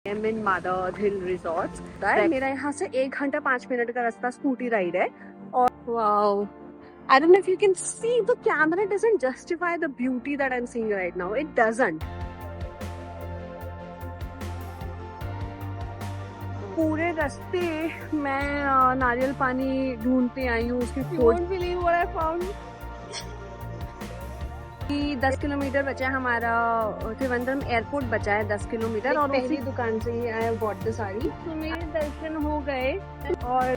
I'm in Madad Hill Resorts. मेरा यहाँ से 1 घंटा 5 मिनट का रास्ता स्कूटी राइड है और wow, I don't know if you can see the camera doesn't justify the beauty that I'm seeing right now. It doesn't. पूरे रास्ते मैं नारियल पानी ढूंढते आई हूँ उसकी खोज। Don't believe what I found. 10 kilometre बचा है हमारा, त्रिवेंद्रम एयरपोर्ट बचा है 10 किलोमीटर और पहली दुकान से ही I have bought the sari. तो मेरे दर्शन हो गए और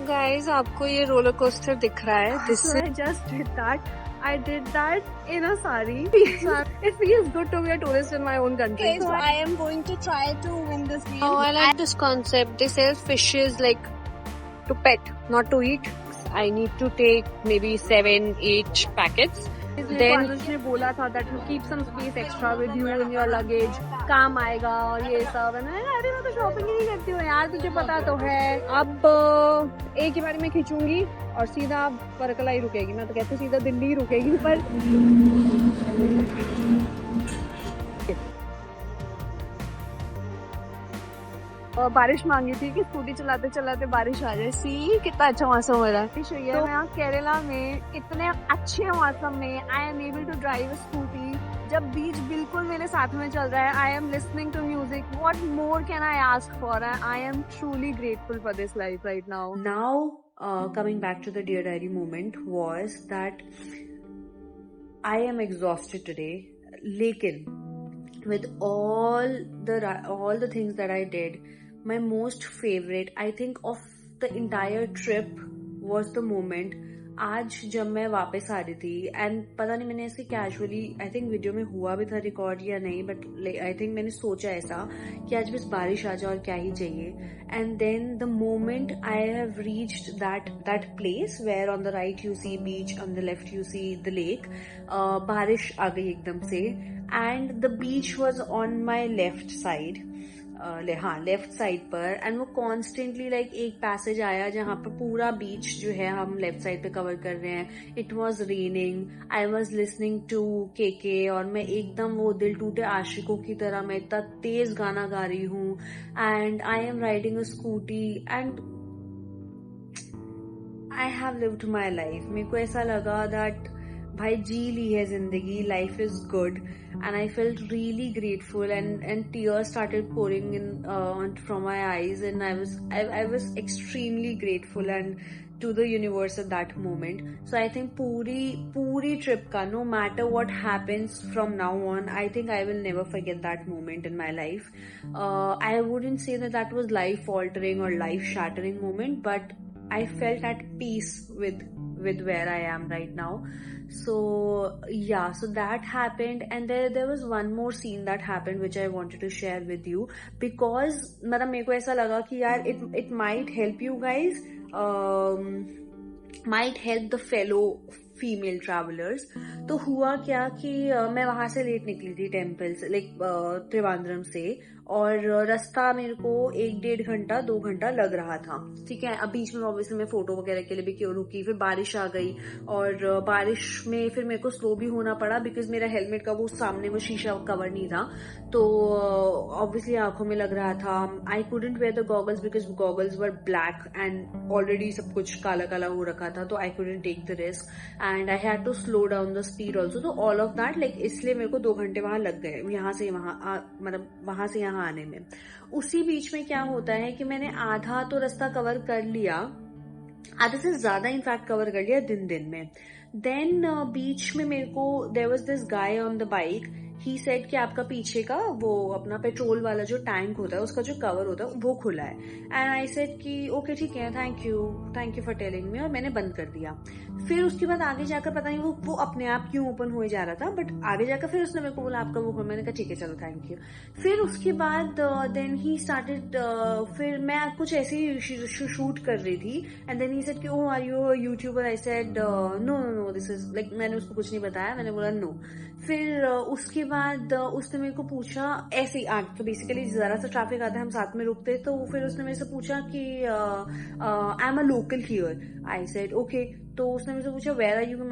गाइस आपको ये रोलर कोस्टर दिख रहा है। This I just did that. I did that in a sari. It feels good to be a tourist in my own country. Okay, so I am going to try to win this game. Oh, I like this concept. They sell fishes like to pet, not to eat. I need to take maybe 7-8 packets. Then उसने बोला था that you keep some space extra with you in your luggage. काम आएगा और ये सब। अरे मैं तो शॉपिंग ही नहीं करती हूँ यार, तुझे पता तो है। अब एक ही बारी में खींचूंगी और सीधा परकला ही रुकेगी। मैं तो कहती हूँ सीधा दिल्ली ही रुकेगी पर बारिश मांगी थी कि स्कूटी चलाते चलाते बारिश आ जाए। सी कितना अच्छा मौसम हो रहा है। तो यहाँ केरला में इतने अच्छे मौसम में I am able to drive a scooty, जब बीच बिल्कुल मेरे साथ में चल रहा है। I am listening to music. What more can I ask for? I am truly grateful for this life right now. Now coming back to the dear diary moment was that I am exhausted today, लेकिन with all the things that I did, my most favorite I think of the entire trip was the moment आज जब मैं वापस आ रही थी। And पता नहीं मैंने ऐसे कैजुअली आई थिंक वीडियो में हुआ भी था रिकॉर्ड या नहीं, बट आई थिंक मैंने सोचा ऐसा कि आज बस बारिश आ जाए और क्या ही चाहिए। And then the moment I have reached that place where on the right you see beach, on the left you see the lake, बारिश आ गई एकदम से and the beach was on my left side, left side पर। And वो constantly like एक passage आया जहां पर पूरा बीच जो है हम लेफ्ट साइड पे कवर कर रहे हैं। It was raining, I was listening to के और मैं एकदम वो दिल टूटे आशिकों की तरह मैं इतना तेज गाना गा रही हूँ and I am riding a scooty and I have lived my life. मेरे को ऐसा लगा दैट भाई जी ली है जिंदगी, life is good and I felt really grateful and tears started pouring in from my eyes and I was extremely grateful and to the universe at that moment. So I think puri trip ka, no matter what happens from now on, I think I will never forget that moment in my life. I wouldn't say that was life altering or life shattering moment, but I felt at peace with where I am right now. So yeah, so that happened and there was one more scene that happened which I wanted to share with you because मतलब मेरे को ऐसा लगा कि यार it might help you guys, might help the fellow female travellers. तो हुआ क्या कि मैं वहां से लेट निकली थी टेम्पल से, लाइक त्रिवेंद्रम से, और रास्ता मेरे को 1-1.5 घंटा 2 घंटा लग रहा था। ठीक है, अब बीच में ऑब्वियसली मैं फोटो वगैरह के लिए भी क्यों रुकी, फिर बारिश आ गई और बारिश में फिर मेरे को स्लो भी होना पड़ा बिकॉज मेरा हेलमेट का वो सामने वो शीशा कवर नहीं था, तो ऑब्वियसली आंखों में लग रहा था। I couldn't wear the goggles because goggles were black and already सब कुछ काला काला हो रखा था, तो I couldn't take the risk and I had to slow down the speed also. तो ऑल ऑफ दैट लाइक इसलिए मेरे को 2 घंटे वहां लग गए, यहाँ से वहां मतलब वहां से यहाँ आने में। उसी बीच में क्या होता है कि मैंने आधा तो रास्ता कवर कर लिया, आधे से ज्यादा इनफैक्ट कवर कर लिया दिन में। देन बीच में मेरे को there was this guy on the bike, he said कि आपका पीछे का वो अपना पेट्रोल वाला जो टैंक होता है उसका जो कवर होता है वो खुला है। एंड आई सेड कि ओके ठीक है, thank you for telling me, और मैंने बंद कर दिया। फिर उसके बाद आगे जाकर पता नहीं वो अपने आप क्यों ओपन हो जा रहा था, बट आगे जाकर फिर उसने मेरे को बोला आपका वो खोल, मैंने कहा ठीक है चलो थैंक यू। फिर उसके बाद देन ही स्टार्टेड, फिर मैं कुछ ऐसे ही शूट कर रही थी एंड देन ही सेड कि oh are you YouTuber? I said no this is like, मैंने उसको कुछ नहीं बताया, मैंने बोला नो। फिर उसके बाद उसने मेरे को पूछा ऐसे ही आगे, तो बेसिकली जरा सा ट्रैफिक आता है, हम साथ में रुकते, तो फिर उसने मेरे से पूछा कि I am a local here. I said okay. तो उसने मेरे से पूछा where are you,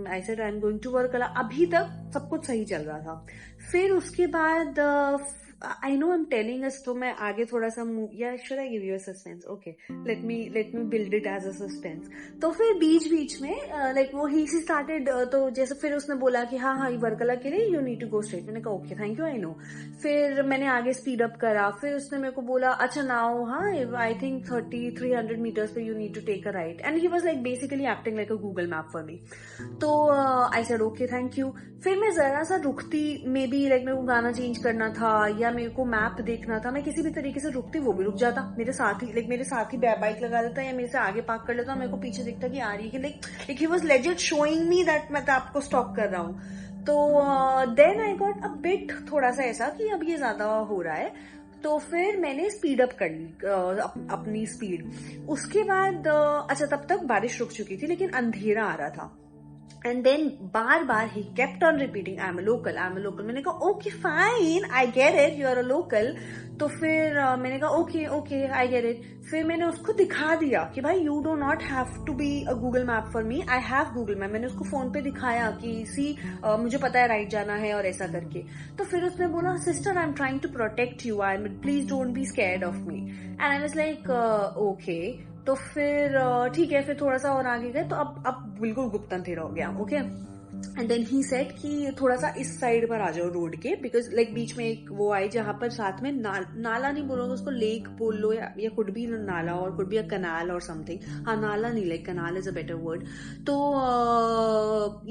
I said I am going to Varkala. अभी तक सब कुछ सही चल रहा था। फिर उसके बाद I know I am telling us, तो मैं आगे थोड़ा सा या should I give you a suspense? Okay, let me build it as a suspense. तो फिर बीच में लाइक वो ही स्टार्टेड, तो जैसे फिर उसने बोला कि हाँ वर्कला के लिए you need to go straight. मैंने कहा okay thank you, I know. फिर मैंने आगे स्पीड अप करा। फिर उसने मेरे को बोला अच्छा नाउ हाँ आई थिंक 300 मीटर्स पे you need to take a right, and he was like basically acting like a Google map for me. तो I said okay thank you. फिर मैं जरा सा रुकती, मे बी लाइक मेरे को गाना चेंज करना था या मेरे को मैप देखना था, मैं किसी भी तरीके से रुकती, वो भी रुक जाता मेरे साथ ही, मेरे साथ ही बाइक लगा देता या मेरे से आगे पार्क कर लेता, मेरे को पीछे दिखता कि आ रही है कि like he was legit showing me that मैं आपको स्टॉप कर रहा हूँ। तो then I got a bit थोड़ा सा ऐसा कि अब ये ज्यादा हो रहा है, तो फिर मैंने स्पीड अप कर ली अपनी स्पीड। उसके बाद अच्छा तब तक बारिश रुक चुकी थी लेकिन अंधेरा आ रहा था। एंड देन बार he kept on repeating I am a local, I am a local. मैंने कहा okay fine, I get it, you are a local. तो फिर मैंने कहा ओके आई गेट इट। फिर मैंने उसको दिखा दिया कि भाई you do not have to be a Google map for me, I have Google map. मैंने उसको फोन पे दिखाया कि सी मुझे पता है राइट जाना है और ऐसा करके। तो फिर उसने बोला sister I am trying to protect you, I am please don't be scared of me. And I was like okay. तो फिर ठीक है, फिर थोड़ा सा और आगे गए तो अब बिल्कुल गुप्त अंधेरा हो गया। Okay, and then he said कि थोड़ा सा इस साइड पर आ जाओ रोड के, बिकॉज लाइक बीच में एक वो आई जहां पर साथ में नाला नहीं बोलोगे उसको, लेक बोल लो या कुड भी नाला और कुड भी अ कनाल और समथिंग। हाँ नाला नहीं, like canal is a better word. तो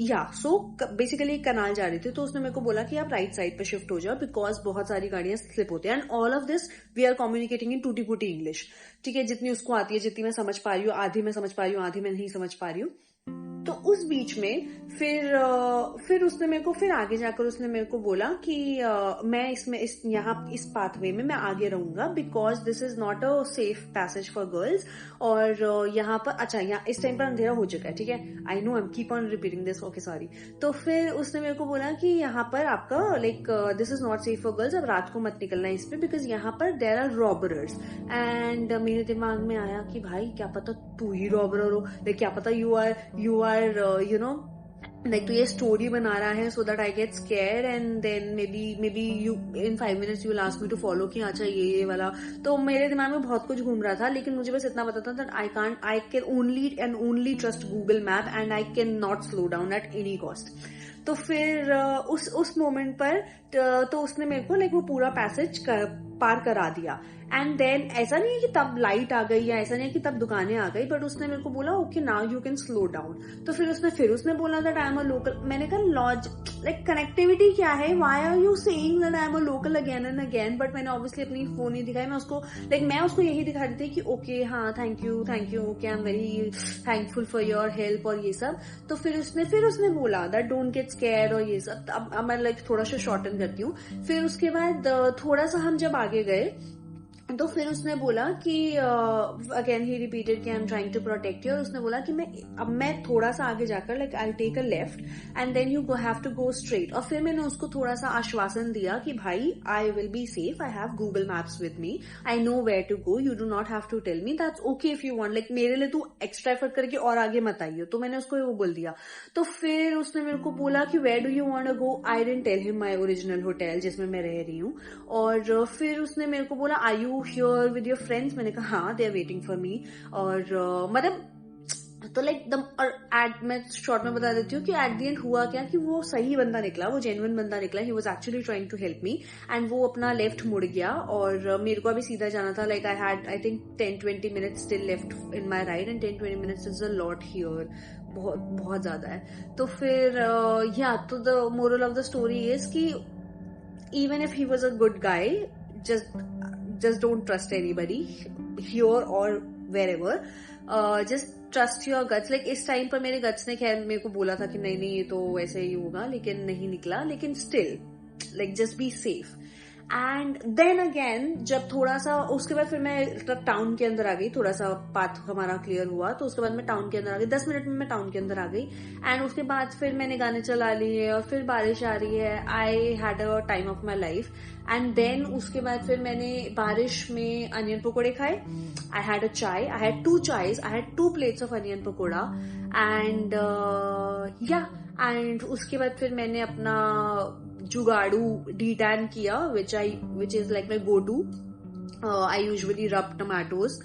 या सो बेसिकली एक कनाल जा रही थी, तो उसने मेरे को बोला कि आप राइट साइड पे शिफ्ट हो जाओ बिकॉज बहुत सारी गाड़ियां स्लिप होती है। And all of this we are communicating in टूटी फूटी इंग्लिश, ठीक है, जितनी उसको आती है, जितनी मैं समझ पा रही हूँ, आधी मैं समझ पा रही हूँ, आधी मैं नहीं समझ पा रही हूँ। तो उस बीच में फिर उसने मेरे को, फिर आगे जाकर उसने मेरे को बोला कि मैं इस पाथवे में मैं आगे रहूंगा because this is not a safe passage for girls. और यहाँ पर अच्छा यहाँ इस टाइम पर अंधेरा हो चुका है, ठीक है, आई know I am keep on repeating this, okay sorry. तो फिर उसने मेरे को बोला कि यहाँ पर आपका like this is not safe for girls, अब रात को मत निकलना इस पे बिकॉज यहाँ पर देयर आर रॉबरर्स। एंड मेरे दिमाग में आया कि भाई क्या पता तू ही रॉबरर हो, लाइक क्या पता you are you know like तो ये स्टोरी बना रहा है so that I get scared and then maybe you in 5 minutes you will ask me to follow कि अच्छा ये वाला। तो मेरे दिमाग में बहुत कुछ घूम रहा था, लेकिन मुझे बस इतना पता था that I can only trust Google Map and I cannot slow down at any cost। तो फिर उस मोमेंट पर तो उसने मेरे को लाइक वो पूरा पैसेज पार करा दिया। एंड देन ऐसा नहीं है कि तब लाइट आ गई या ऐसा नहीं है कि तब दुकानें आ गई, बट उसने मेरे को बोला okay now you can slow down. तो फिर उसने बोला that I am a local. मैंने कहा लाइक कनेक्टिविटी क्या है, why are you saying that I am a local again and again. But मैंने ऑब्वियसली अपनी फोन नहीं दिखाई, मैं उसको यही दिखा रही थी कि ओके हाँ thank you okay I am very thankful for your help और ये सब। तो फिर उसने बोला दैट डोंट गेट स्कैर्ड और ये सब। अब मैं लाइक थोड़ा सा शॉर्टन करती हूँ। फिर उसके बाद थोड़ा सा हम जब आगे गए तो फिर उसने बोला कि अगेन ही रिपीटेड कि I am trying to protect you. और उसने बोला कि मैं थोड़ा सा आगे जाकर like I take a left and then you have to go straight. और फिर मैंने उसको थोड़ा सा आश्वासन दिया कि भाई I will be safe, I have Google maps with me, I know where to go, you do not have to tell me, that's okay if you want, like मेरे लिए तू एक्स्ट्रा एफर्ट करके और आगे मत आइयो। तो मैंने उसको वो बोल दिया। तो फिर उसने मेरे को बोला कि where do you want to go. I didn't tell him my original hotel जिसमें मैं रह रही हूँ। और फिर उसने मेरे को बोला are you here with your friends. मैंने कहा हाँ they are waiting for me. और मतलब तो लाइक और मैं शॉर्ट में बता देती हूँ कि एट द एंड हुआ क्या कि वो सही बंदा निकला, वो जेन्युइन बंदा निकला। He was actually trying to help me and वो अपना लेफ्ट मुड़ गया और मेरे को अभी सीधा जाना था। Like I think 10-20 minutes still left in my ride and 10-20 minutes is a lot here, बहुत ज्यादा है। तो फिर या तो the moral of the story is कि even if he was a good guy, just don't trust anybody here or wherever, just trust your guts। like इस time पर मेरे गट्स ने खैर मेरे को बोला था कि नहीं ये तो ऐसे ही होगा, लेकिन नहीं निकला। लेकिन still like just be safe। And then again जब थोड़ा सा उसके बाद फिर मैं टाउन के अंदर आ गई, थोड़ा सा पाथ हमारा क्लियर हुआ तो उसके बाद मैं टाउन के अंदर आ गई, 10 मिनट में मैं टाउन के अंदर आ गई। एंड उसके बाद फिर मैंने गाने चला लिए और फिर बारिश आ रही है। I had a time of my life. And then उसके बाद फिर मैंने बारिश में अनियन पकौड़े खाए। आई had a chai, I had 2 chais, I had 2 plates of onion pakora. And yeah and उसके बाद फिर मैंने अपना जुगाड़ू डीटैन किया, which is like my go-to. I usually rub tomatoes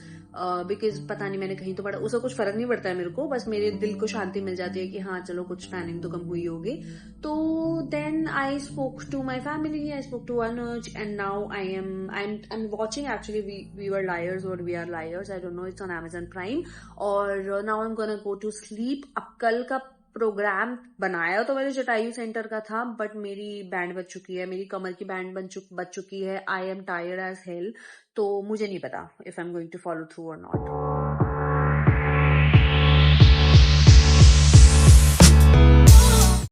because पता नहीं मैंने कहीं तो पढ़ा, उसका कुछ फर्क नहीं पड़ता है मेरे को, बस मेरे दिल को शांति मिल जाती है कि हाँ चलो कुछ टैनिंग तो कम हुई होगी। तो then I spoke to my family, I spoke to Anuj, and now I'm watching actually we were liars or we are liars, I don't know, it's on Amazon Prime, और now I'm gonna go to sleep। अब कल का programme बनाया तो मेरे Jatayu centre का था, but मेरी बैंड बज चुकी है, मेरी कमर की बैंड बज चुकी है। I am tired as hell, तो मुझे नहीं पता if I am going to follow through और नॉट।